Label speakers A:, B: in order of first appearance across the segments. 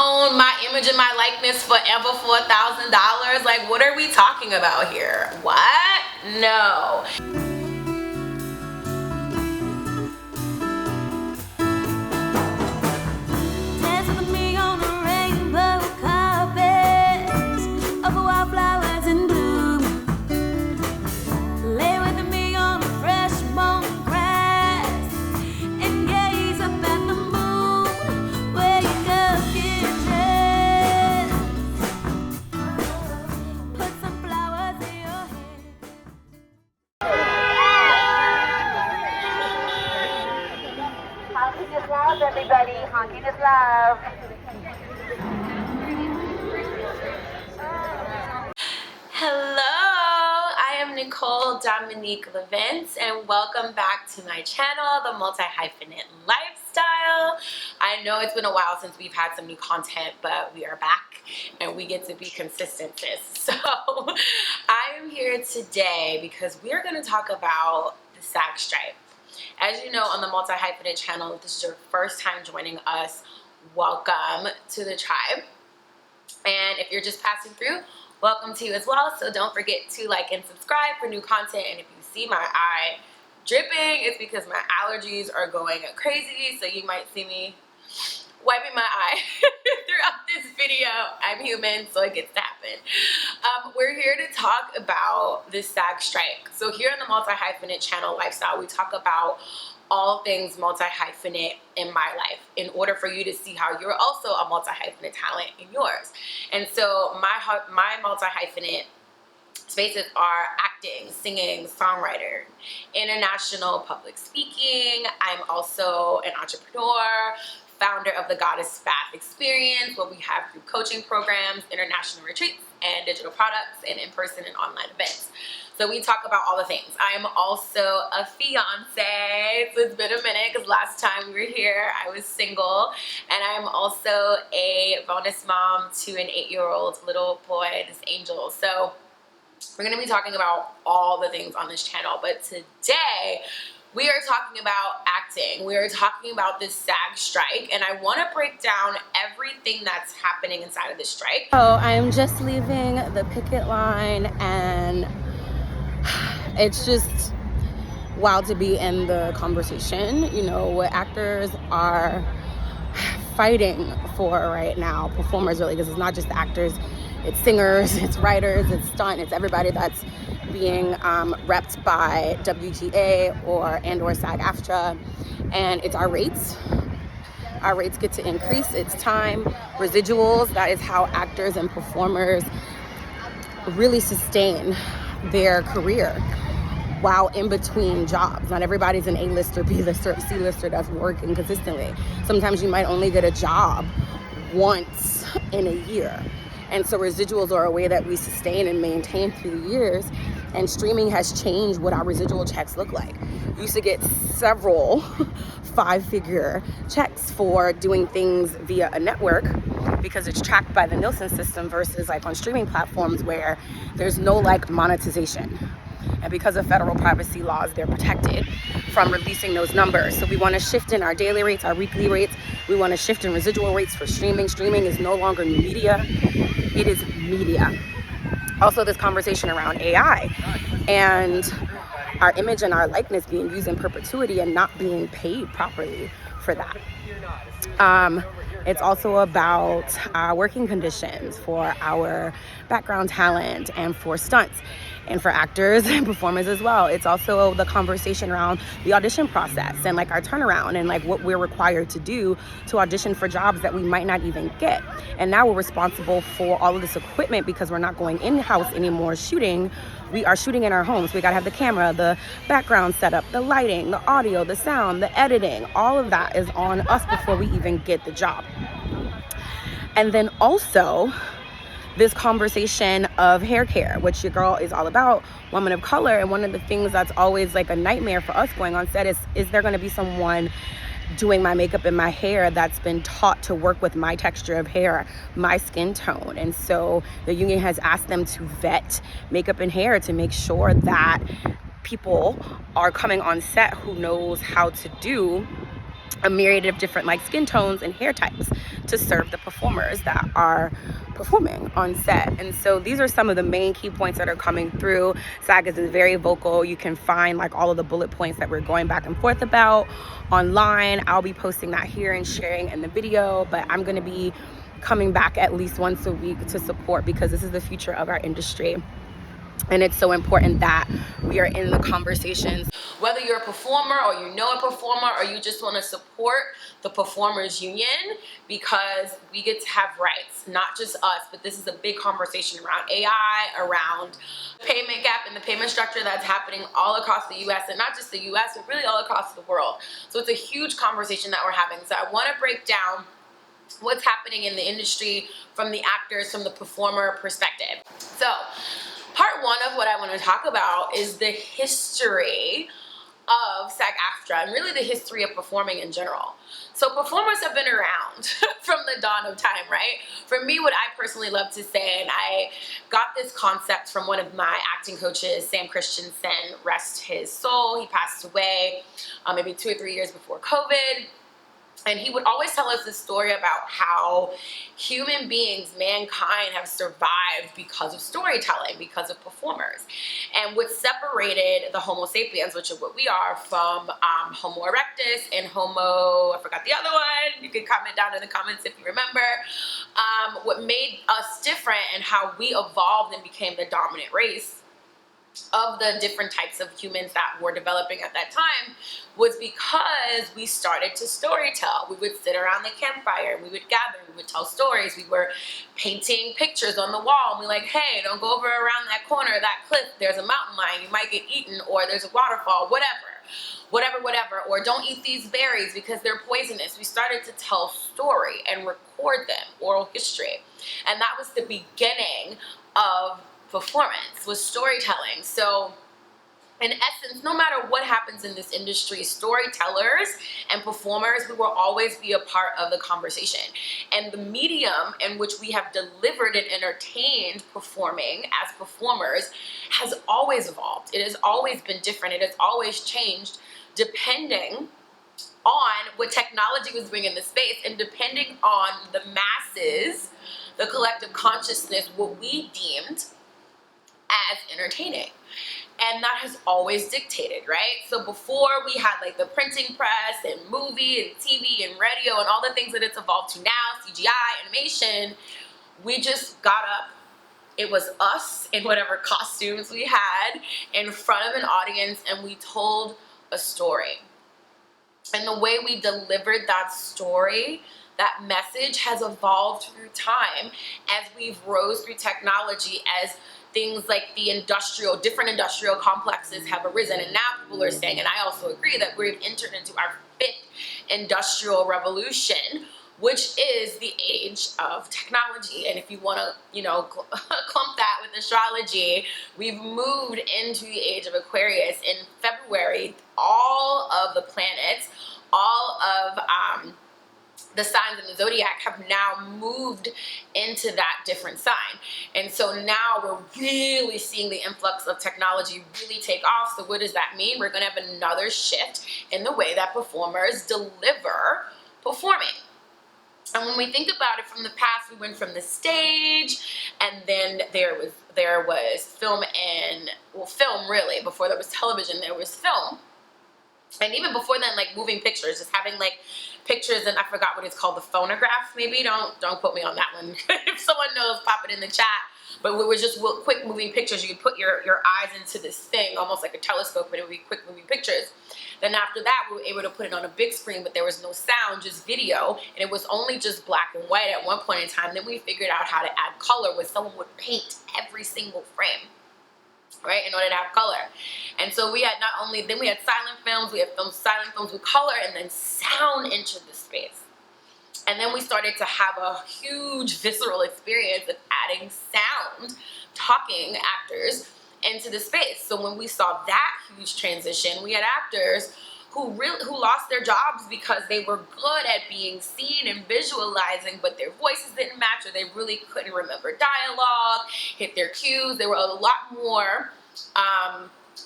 A: own my image and my likeness forever for $1,000? Like, what are we talking about here? What? No.
B: Everybody, honking is love.
A: Hello, I am Nicole Dominique Lovince, and welcome back to my channel, The Multi-Hyphenate Lifestyle. I know it's been a while since we've had some new content, but we are back and we get to be consistent, sis. So I am here today because we are going to talk about the SAG strike. As you know, on the Multi-Hyphenate channel, if this is your first time joining us, welcome to the tribe. And if you're just passing through, welcome to you as well. So don't forget to like and subscribe for new content. And if you see my eye dripping, it's because my allergies are going crazy. So you might see me wiping my eye throughout this video. I'm human, so it gets to happen. We're here to talk about this SAG strike. So here on the Multi-Hyphenate channel lifestyle, we talk about all things multi-hyphenate in my life in order for you to see how you're also a multi-hyphenate talent in yours. And so my multi-hyphenate spaces are acting, singing, songwriter, international public speaking. I'm also an entrepreneur, founder of the Goddess Bath Experience, where we have group coaching programs, international retreats, and digital products, and in-person and online events. So we talk about all the things. I am also a fiance, so it's been a minute because last time we were here, I was single. And I'm also a bonus mom to an 8-year-old little boy, this angel. So we're gonna be talking about all the things on this channel, but today, we are talking about acting. We are talking about this SAG strike, and I want to break down everything that's happening inside of this strike.
C: So I'm just leaving the picket line, and it's just wild to be in the conversation. You know, what actors are fighting for right now, performers really, because it's not just the actors, it's singers, it's writers, it's stunt, it's everybody that's being repped by WGA or SAG-AFTRA, and it's our rates. Our rates get to increase. It's time, residuals. That is how actors and performers really sustain their career while in between jobs. Not everybody's an A-lister, B-lister, C-lister that's working consistently. Sometimes you might only get a job once in a year. And so residuals are a way that we sustain and maintain through the years. And streaming has changed what our residual checks look like. We used to get several 5-figure checks for doing things via a network because it's tracked by the Nielsen system versus like on streaming platforms where there's no like monetization. And because of federal privacy laws, they're protected from releasing those numbers. So we want to shift in our daily rates, our weekly rates. We want to shift in residual rates for streaming. Streaming is no longer media. It is media. Also, this conversation around AI and our image and our likeness being used in perpetuity and not being paid properly for that. It's also about our working conditions for our background talent and for stunts and for actors and performers as well. It's also the conversation around the audition process and like our turnaround and like what we're required to do to audition for jobs that we might not even get. And now we're responsible for all of this equipment because we're not going in-house anymore shooting. We are shooting in our homes. We gotta have the camera, the background setup, the lighting, the audio, the sound, the editing. All of that is on us before we even get the job. And then also this conversation of hair care, which your girl is all about, woman of color. And one of the things that's always like a nightmare for us going on set is there gonna be someone doing my makeup and my hair that's been taught to work with my texture of hair, my skin tone? And so the union has asked them to vet makeup and hair to make sure that people are coming on set who knows how to do a myriad of different like skin tones and hair types to serve the performers that are performing on set. And so these are some of the main key points that are coming through. SAG is very vocal. You can find like all of the bullet points that we're going back and forth about online. I'll be posting that here and sharing in the video, but I'm going to be coming back at least once a week to support, because this is the future of our industry. And it's so important that we are in the conversations.
A: Whether you're a performer or you know a performer or you just want to support the performers union, because we get to have rights, not just us, but this is a big conversation around AI, around payment gap and the payment structure that's happening all across the US, and not just the US, but really all across the world. So it's a huge conversation that we're having. So I want to break down what's happening in the industry from the actors, from the performer perspective. So part one of what I want to talk about is the history of SAG-AFTRA and really the history of performing in general. So performers have been around from the dawn of time, right? For me, what I personally love to say, and I got this concept from one of my acting coaches, Sam Christensen, rest his soul. He passed away maybe 2 or 3 years before COVID. And he would always tell us this story about how human beings, mankind, have survived because of storytelling, because of performers. And what separated the Homo sapiens, which is what we are, from Homo erectus and Homo, I forgot the other one, you can comment down in the comments if you remember, what made us different and how we evolved and became the dominant race of the different types of humans that were developing at that time was because we started to storytell. We would sit around the campfire, we would gather, we would tell stories, we were painting pictures on the wall, and we're like, hey, don't go over around that corner, that cliff, there's a mountain lion, you might get eaten, or there's a waterfall, whatever, or don't eat these berries because they're poisonous. We started to tell story and record them, oral history. And that was the beginning of performance, was storytelling. So in essence, no matter what happens in this industry, storytellers and performers, we will always be a part of the conversation. And the medium in which we have delivered and entertained performing as performers has always evolved. It has always been different. It has always changed depending on what technology was bringing in the space and depending on the masses, the collective consciousness, what we deemed as entertaining. And that has always dictated, right? So before we had like the printing press and movie and TV and radio and all the things that it's evolved to now, CGI, animation, we just got up. It was us in whatever costumes we had in front of an audience, and we told a story. And the way we delivered that story, that message, has evolved through time as we've rose through technology, as things like the different industrial complexes have arisen. And now people are saying, and I also agree, that we've entered into our 5th industrial revolution, which is the age of technology. And if you want to, clump that with astrology, we've moved into the age of Aquarius. In February, all of the planets, all of the signs in the zodiac have now moved into that different sign. And so now we're really seeing the influx of technology really take off. So what does that mean? We're going to have another shift in the way that performers deliver performing. And when we think about it from the past, we went from the stage, and then there was film really. Before there was television, there was film. And even before then, like moving pictures, just having like pictures, and I forgot what it's called, the phonograph maybe, don't quote me on that one. If someone knows, pop it in the chat. But we were just quick moving pictures. You could put your eyes into this thing, almost like a telescope, and it would be quick moving pictures. Then after that, we were able to put it on a big screen, but there was no sound, just video, and it was only just black and white at one point in time. Then we figured out how to add color, where someone would paint every single frame, right, in order to have color. And so we had then we had silent films, we had silent films with color, and then sound entered the space. And then we started to have a huge visceral experience of adding sound, talking actors into the space. So when we saw that huge transition, we had actors who lost their jobs because they were good at being seen and visualizing, but their voices didn't match, or they really couldn't remember dialogue, hit their cues. They were a lot more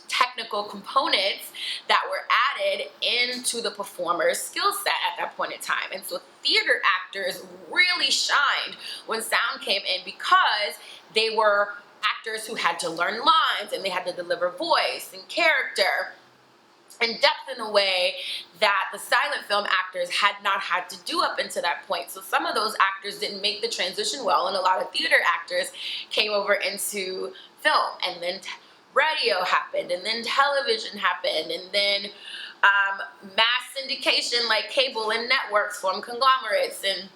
A: technical components that were added into the performer's skill set at that point in time. And so theater actors really shined when sound came in because they were actors who had to learn lines and they had to deliver voice and character and depth in a way that the silent film actors had not had to do up until that point. So some of those actors didn't make the transition well, and a lot of theater actors came over into film, and then radio happened, and then television happened, and then mass syndication like cable and networks formed conglomerates, and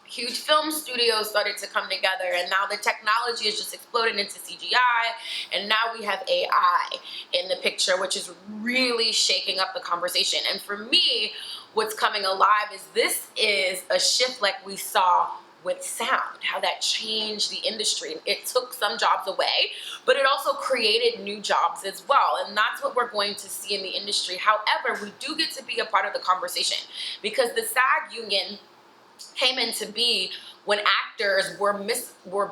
A: huge film studios started to come together, and now the technology is just exploding into CGI, and now we have AI in the picture, which is really shaking up the conversation. And for me, what's coming alive is this is a shift like we saw with sound, how that changed the industry. It took some jobs away, but it also created new jobs as well, and that's what we're going to see in the industry. However, we do get to be a part of the conversation because the SAG union came into be when actors were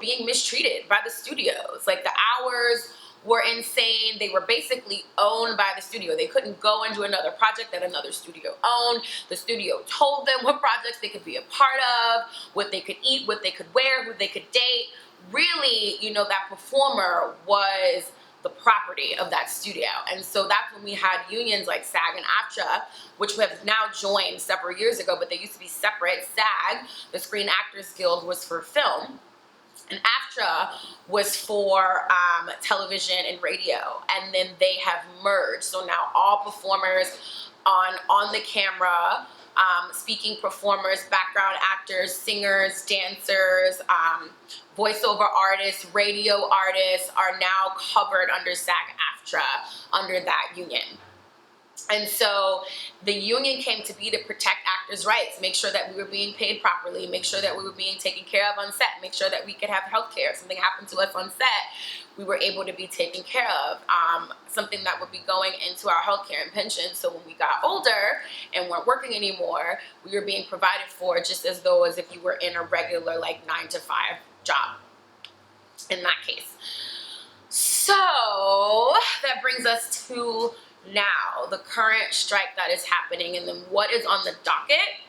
A: being mistreated by the studios. Like, the hours were insane. They were basically owned by the studio. They couldn't go and do another project that another studio owned. The studio told them what projects they could be a part of, what they could eat, what they could wear, who they could date. Really, you know, that performer was the property of that studio. And so that's when we had unions like SAG and AFTRA, which we have now joined several years ago, but they used to be separate. SAG, the Screen Actors Guild, was for film, and AFTRA was for television and radio, and then they have merged. So now all performers on the camera, speaking performers, background actors, singers, dancers, voiceover artists, radio artists are now covered under SAG-AFTRA, under that union. And so the union came to be to protect actors' rights, make sure that we were being paid properly, make sure that we were being taken care of on set, make sure that we could have health care. If something happened to us on set, we were able to be taken care of, something that would be going into our health care and pension. So when we got older and weren't working anymore, we were being provided for just as though as if you were in a regular, like, 9-to-5 job in that case. So that brings us to now the current strike that is happening, and then what is on the docket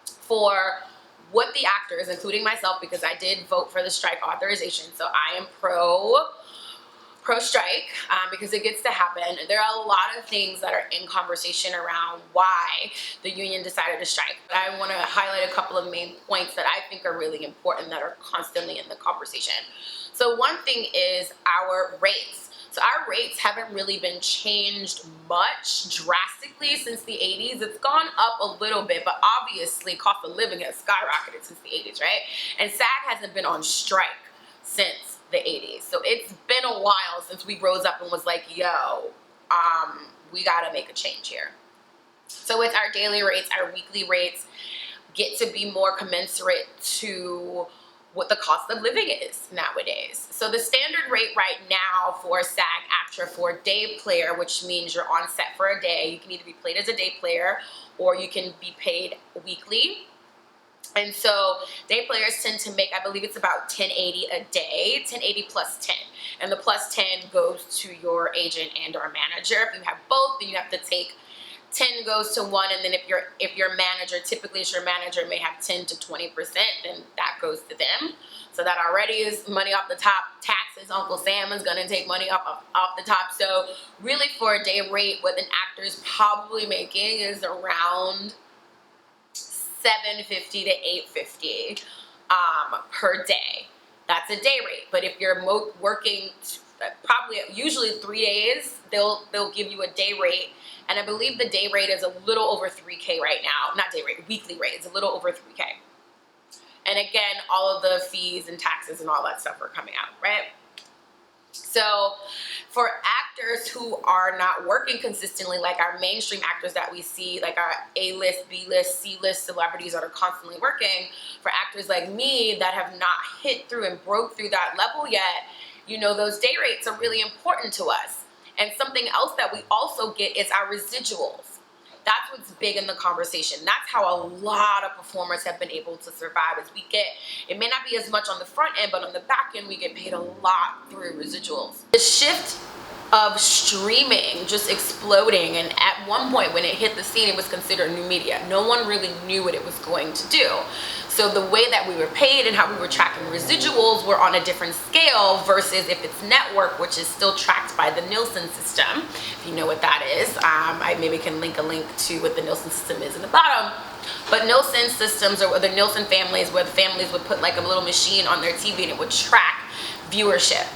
A: for what the actors, including myself, because I did vote for the strike authorization, so I am pro strike, because it gets to happen. There are a lot of things that are in conversation around why the union decided to strike. But I want to highlight a couple of main points that I think are really important that are constantly in the conversation. So one thing is our rates. So our rates haven't really been changed much drastically since the 80s. It's gone up a little bit, but obviously cost of living has skyrocketed since the 80s, right? And SAG hasn't been on strike since the 80s. So it's been a while since we rose up and was like, yo, we gotta make a change here. So it's our daily rates, our weekly rates get to be more commensurate to what the cost of living is nowadays. So the standard rate right now for SAG-AFTRA for day player, which means you're on set for a day, you can either be paid as a day player or you can be paid weekly. And so day players tend to make, I believe it's about $10.80 a day, $10.80 plus 10. And the plus 10 goes to your agent and or manager. If you have both, then you have to take 10 goes to 1, and then if your manager, typically your manager may have 10 to 20%, then that goes to them. So that already is money off the top. Taxes, Uncle Sam is gonna take money off the top. So really for a day rate, what an actor is probably making is around $750 to $850 per day. That's a day rate. But if you're working usually 3 days, they'll give you a day rate. And I believe the day rate is a little over $3K right now. Not day rate, weekly rate is a little over $3K. And again, all of the fees and taxes and all that stuff are coming out, right? So for actors who are not working consistently, like our mainstream actors that we see, like our A-list, B-list, C-list celebrities that are constantly working, for actors like me that have not hit through and broke through that level yet, you know, those day rates are really important to us. And something else that we also get is our residuals. That's what's big in the conversation. That's how a lot of performers have been able to survive, is we get, it may not be as much on the front end, but on the back end, we get paid a lot through residuals. The shift of streaming just exploding, and at one point when it hit the scene, it was considered new media. No one really knew what it was going to do. So the way that we were paid and how we were tracking residuals were on a different scale versus if it's network, which is still tracked by the Nielsen system. If you know what that is, I maybe can link a link to what the Nielsen system is in the bottom. But Nielsen systems, or the Nielsen families, where the families would put like a little machine on their TV and it would track viewership.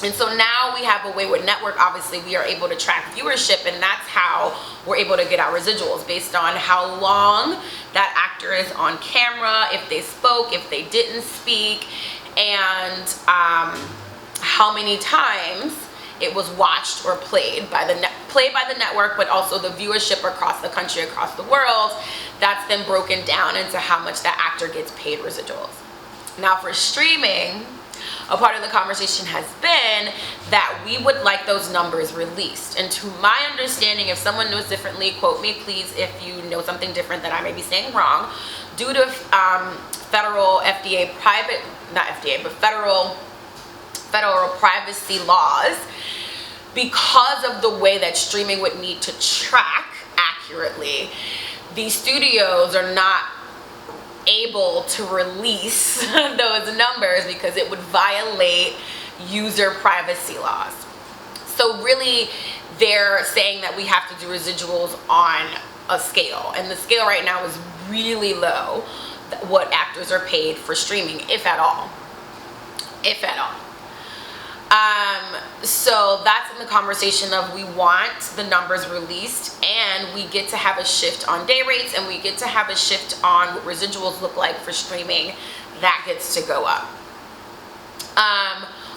A: And so now we have a way with network, obviously we are able to track viewership, and that's how we're able to get our residuals based on how long that actor is on camera, if they spoke, if they didn't speak, and how many times it was watched or played by the network, but also the viewership across the country, across the world. That's then broken down into how much that actor gets paid residuals. Now for streaming, a part of the conversation has been that we would like those numbers released. And to my understanding, if someone knows differently, quote me please if you know something different that I may be saying wrong, due to federal federal privacy laws, because of the way that streaming would need to track accurately, these studios are not able to release those numbers because it would violate user privacy laws. So really they're saying that we have to do residuals on a scale, and the scale right now is really low, what actors are paid for streaming, if at all. So that's in the conversation of we want the numbers released, and we get to have a shift on day rates, and we get to have a shift on what residuals look like for streaming. That gets to go up.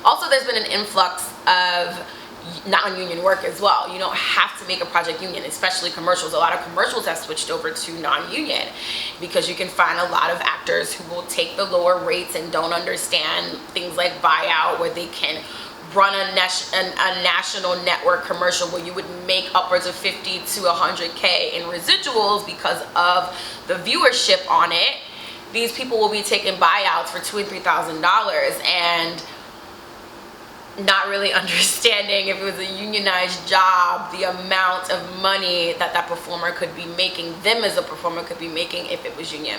A: Also, there's been an influx of non-union work as well. You don't have to make a project union, especially commercials. A lot of commercials have switched over to non-union because you can find a lot of actors who will take the lower rates and don't understand things like buyout, where they can run a national network commercial where you would make upwards of 50 to 100K in residuals because of the viewership on it. These people will be taking buyouts for $2,000 and $3,000 and not really understanding, if it was a unionized job, the amount of money that that performer could be making, them as a performer could be making if it was union.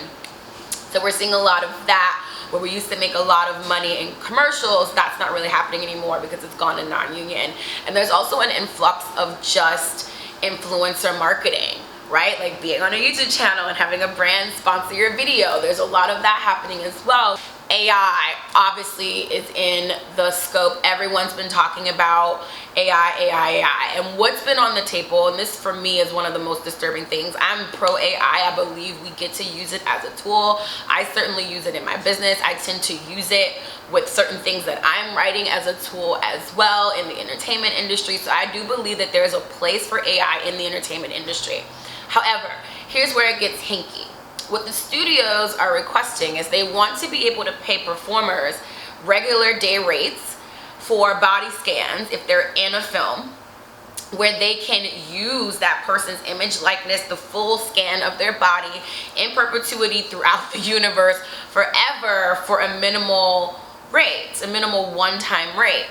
A: So we're seeing a lot of that, where we used to make a lot of money in commercials. That's not really happening anymore because it's gone to non-union. And there's also an influx of just influencer marketing, right? Like being on a YouTube channel and having a brand sponsor your video. There's a lot of that happening as well. AI obviously is in the scope. Everyone's been talking about AI. And what's been on the table, and this for me is one of the most disturbing things. I'm pro AI. I believe we get to use it as a tool. I certainly use it in my business. I tend to use it with certain things that I'm writing as a tool as well in the entertainment industry. So I do believe that there's a place for AI in the entertainment industry. However, here's where it gets hinky. What the studios are requesting is they want to be able to pay performers regular day rates for body scans if they're in a film, where they can use that person's image likeness, the full scan of their body in perpetuity throughout the universe forever for a minimal rate, a minimal one-time rate,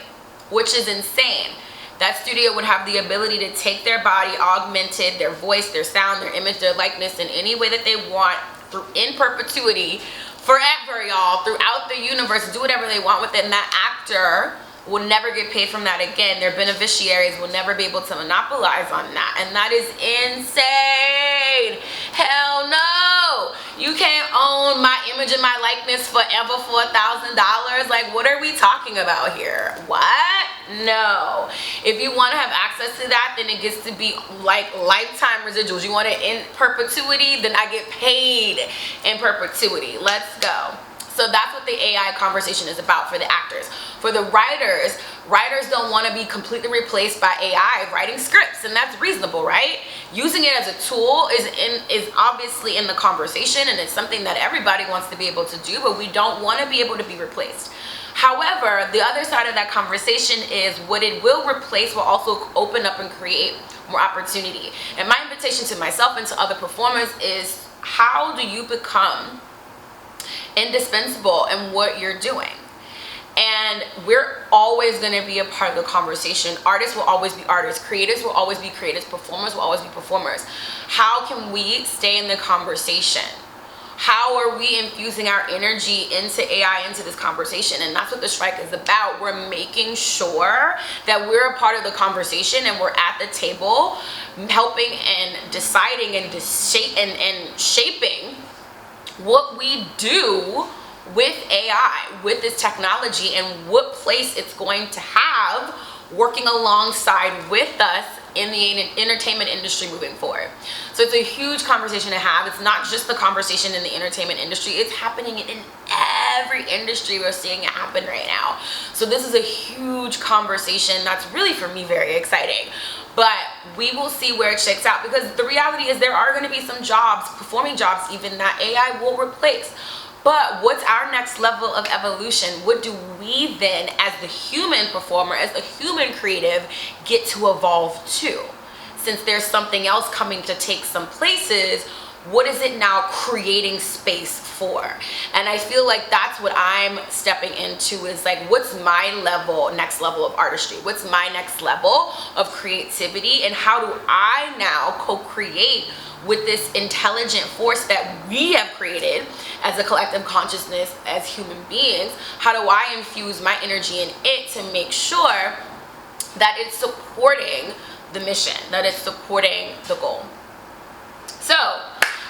A: which is insane. That studio would have the ability to take their body, augmented, their voice, their sound, their image, their likeness in any way that they want in perpetuity forever, y'all, throughout the universe, do whatever they want with it, and that actor will never get paid from that again. Their beneficiaries will never be able to monopolize on that, and that is insane. Hell no. You can't own my image and my likeness forever for $1,000. Like, what are we talking about here? What? No. If you want to have access to that, then it gets to be like lifetime residuals. You want it in perpetuity, then I get paid in perpetuity. Let's go. So that's what the AI conversation is about for the actors. For the writers, writers don't want to be completely replaced by AI writing scripts, and that's reasonable, right? Using it as a tool is obviously in the conversation, and it's something that everybody wants to be able to do, but we don't want to be able to be replaced. However, the other side of that conversation is what it will replace will also open up and create more opportunity. And my invitation to myself and to other performers is, how do you become indispensable in what you're doing? And we're always going to be a part of the conversation. Artists will always be artists. Creators will always be creators. Performers will always be performers. How can we stay in the conversation? How are we infusing our energy into AI, into this conversation? And that's what the strike is about. We're making sure that we're a part of the conversation and we're at the table helping and deciding and shaping what we do with AI, with this technology, and what place it's going to have working alongside with us in the entertainment industry moving forward. So it's a huge conversation to have. It's not just the conversation in the entertainment industry, it's happening in every industry. We're seeing it happen right now. So this is a huge conversation that's really, for me, very exciting. But we will see where it shakes out, because the reality is there are going to be some jobs, performing jobs even, that AI will replace. But what's our next level of evolution? What do we then, as the human performer, as the human creative, get to evolve to? Since there's something else coming to take some places, what is it now creating space for? And I feel like that's what I'm stepping into, is like, what's my next level of artistry? What's my next level of creativity? And how do I now co-create with this intelligent force that we have created as a collective consciousness, as human beings? How do I infuse my energy in it to make sure that it's supporting the mission, that it's supporting the goal? So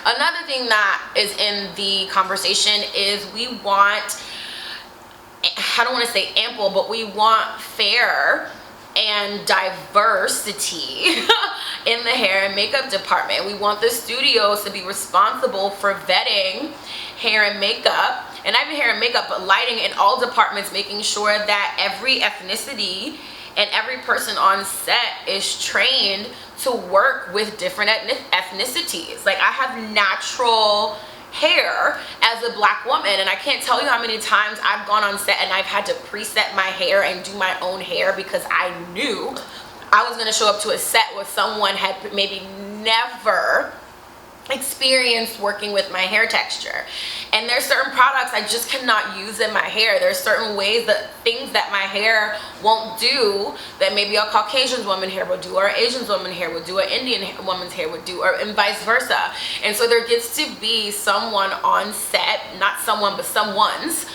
A: another thing that is in the conversation is we want, I don't want to say ample, but we want fair and diversity in the hair and makeup department. We want the studios to be responsible for vetting hair and makeup, and not even hair and makeup, but lighting in all departments, making sure that every ethnicity and every person on set is trained to work with different ethnicities. Like, I have natural hair as a Black woman, and I can't tell you how many times I've gone on set and I've had to preset my hair and do my own hair because I knew I was going to show up to a set where someone had maybe never experienced working with my hair texture. And there's certain products I just cannot use in my hair. There's certain ways, that things that my hair won't do that maybe a Caucasian woman hair would do, or an Asian woman hair would do, or Indian woman's hair would do, and vice versa. And so there gets to be someone on set, not someone, but someone's,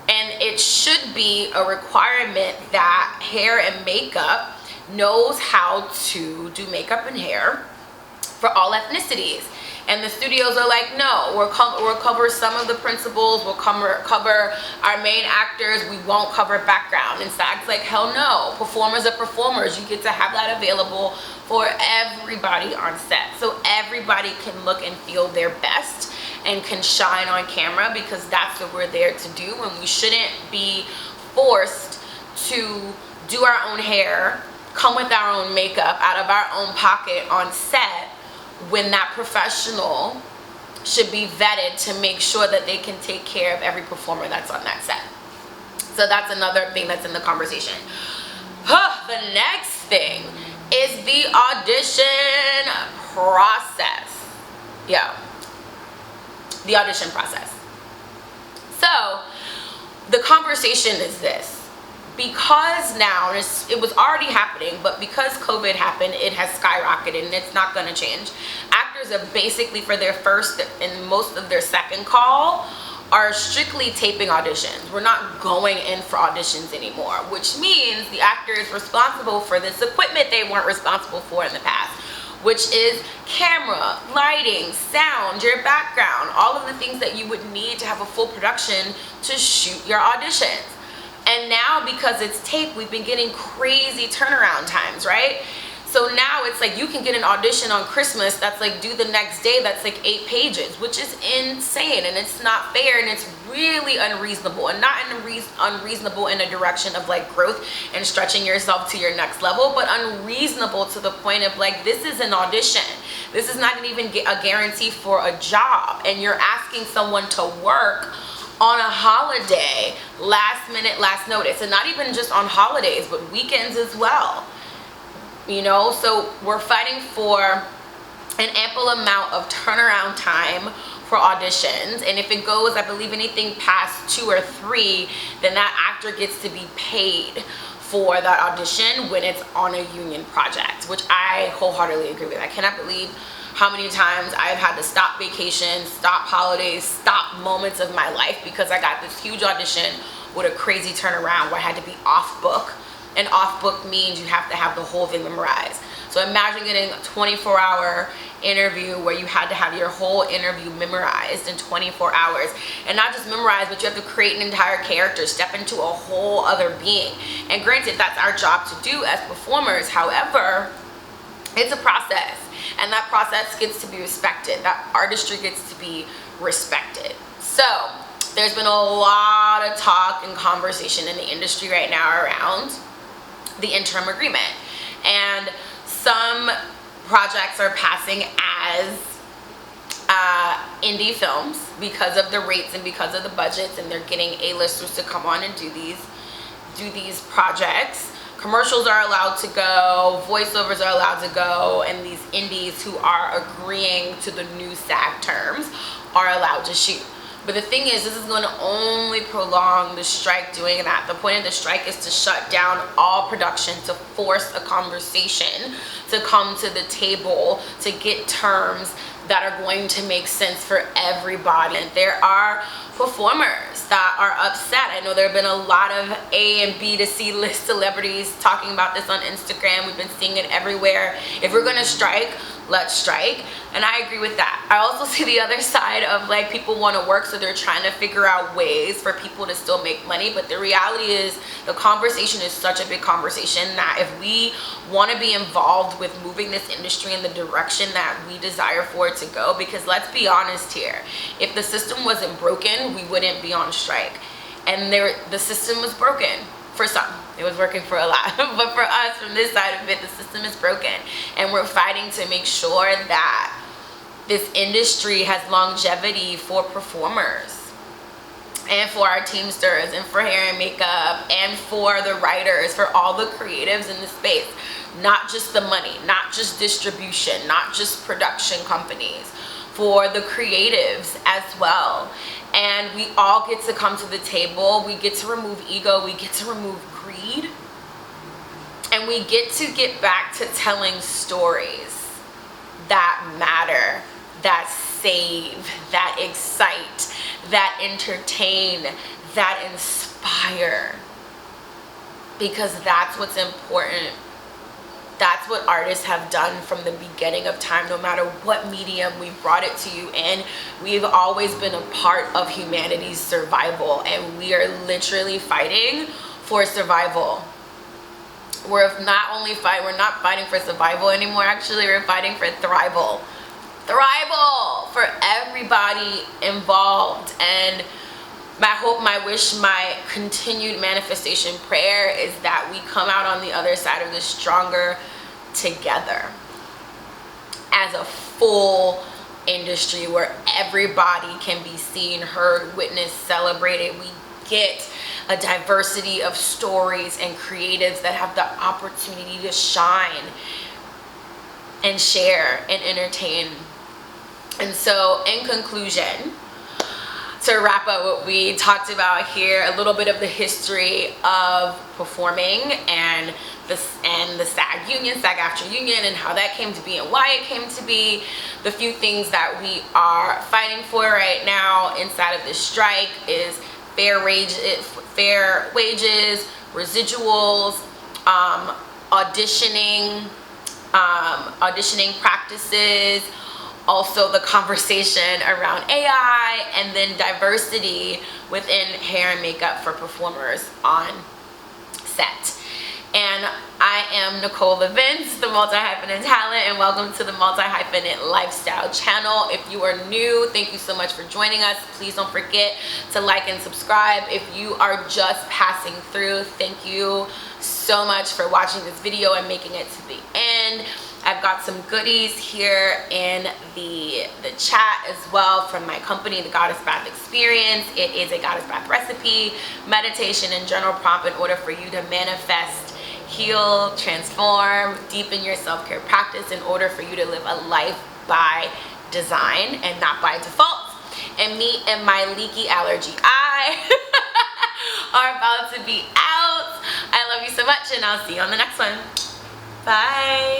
A: and it should be a requirement that hair and makeup knows how to do makeup and hair for all ethnicities. And the studios are like, no, we'll cover some of the principals, we'll cover our main actors, we won't cover background. And SAG's like, hell no, performers are performers. You get to have that available for everybody on set, so everybody can look and feel their best and can shine on camera, because that's what we're there to do. And we shouldn't be forced to do our own hair, come with our own makeup out of our own pocket on set, when that professional should be vetted to make sure that they can take care of every performer that's on that set. So that's another thing that's in the conversation. The next thing is the audition process. Yeah, the audition process. So the conversation is this. Because now, it was already happening, but because COVID happened, it has skyrocketed, and it's not going to change. Actors are basically, for their first and most of their second call, are strictly taping auditions. We're not going in for auditions anymore, which means the actor is responsible for this equipment they weren't responsible for in the past, which is camera, lighting, sound, your background, all of the things that you would need to have a full production to shoot your auditions. And now, because it's tape, we've been getting crazy turnaround times, right? So now it's like you can get an audition on Christmas that's like due the next day, that's like 8 pages, which is insane, and it's not fair, and it's really unreasonable, and not unreasonable in a direction of like growth and stretching yourself to your next level, but unreasonable to the point of like, this is an audition. This is not even a guarantee for a job, and you're asking someone to work on a holiday, last minute, last notice, and not even just on holidays, but weekends as well. You know, so we're fighting for an ample amount of turnaround time for auditions, and if it goes, I believe, anything past 2 or 3, then that actor gets to be paid for that audition when it's on a union project, which I wholeheartedly agree with. I cannot believe how many times I've had to stop vacations, stop holidays, stop moments of my life because I got this huge audition with a crazy turnaround where I had to be off book. And off book means you have to have the whole thing memorized. So imagine getting a 24-hour interview where you had to have your whole interview memorized in 24 hours. And not just memorized, but you have to create an entire character, step into a whole other being. And granted, that's our job to do as performers. However, it's a process. And that process gets to be respected. That artistry gets to be respected. So there's been a lot of talk and conversation in the industry right now around the interim agreement. And some projects are passing as indie films because of the rates and because of the budgets, and they're getting A-listers to come on and do these projects. Commercials are allowed to go, voiceovers are allowed to go, and these indies who are agreeing to the new SAG terms are allowed to shoot. But the thing is, this is going to only prolong the strike doing that. The point of the strike is to shut down all production, to force a conversation to come to the table to get terms that are going to make sense for everybody. And there are performers that are upset. I know there have been a lot of A and B to C list celebrities talking about this on Instagram. We've been seeing it everywhere. If we're gonna strike, let's strike. And I agree with that. I also see the other side of, like, people want to work, so they're trying to figure out ways for people to still make money. But the reality is, the conversation is such a big conversation that if we want to be involved with moving this industry in the direction that we desire for it to go, because let's be honest here, if the system wasn't broken, we wouldn't be on strike. And the system was broken. For some, it was working for a lot, but for us, from this side of it, the system is broken, and we're fighting to make sure that this industry has longevity for performers and for our teamsters and for hair and makeup and for the writers, for all the creatives in the space. Not just the money, not just distribution, not just production companies, for the creatives as well. And we all get to come to the table. We get to remove ego. We get to remove greed. And we get to get back to telling stories that matter, that save, that excite, that entertain, that inspire. Because that's what's important. That's what artists have done from the beginning of time. No matter what medium we brought it to you in, we've always been a part of humanity's survival, and we are literally fighting for survival. We're not fighting for survival anymore. Actually, we're fighting for thrival. Thrival for everybody involved. And my hope, my wish, my continued manifestation prayer is that we come out on the other side of this stronger together as a full industry where everybody can be seen, heard, witnessed, celebrated. We get a diversity of stories and creatives that have the opportunity to shine and share and entertain. And so, in conclusion, to wrap up what we talked about here, a little bit of the history of performing and the SAG union, SAG-AFTRA union, and how that came to be and why it came to be. The few things that we are fighting for right now inside of this strike is fair wages, residuals, auditioning practices, also the conversation around AI, and then diversity within hair and makeup for performers on set. And I am Nicole Lovince, the multi-hyphenate talent, and welcome to the multi-hyphenate lifestyle channel. If you are new, thank you so much for joining us. Please don't forget to like and subscribe. If you are just passing through, thank you so much for watching this video and making it to the end. I've got some goodies here in the chat as well from my company, the Goddess Bath Experience. It is a Goddess Bath recipe, meditation, and journal prompt in order for you to manifest, heal, transform, deepen your self-care practice in order for you to live a life by design and not by default. and me and my leaky allergy eye are about to be out. I love you so much, and I'll see you on the next one. Bye.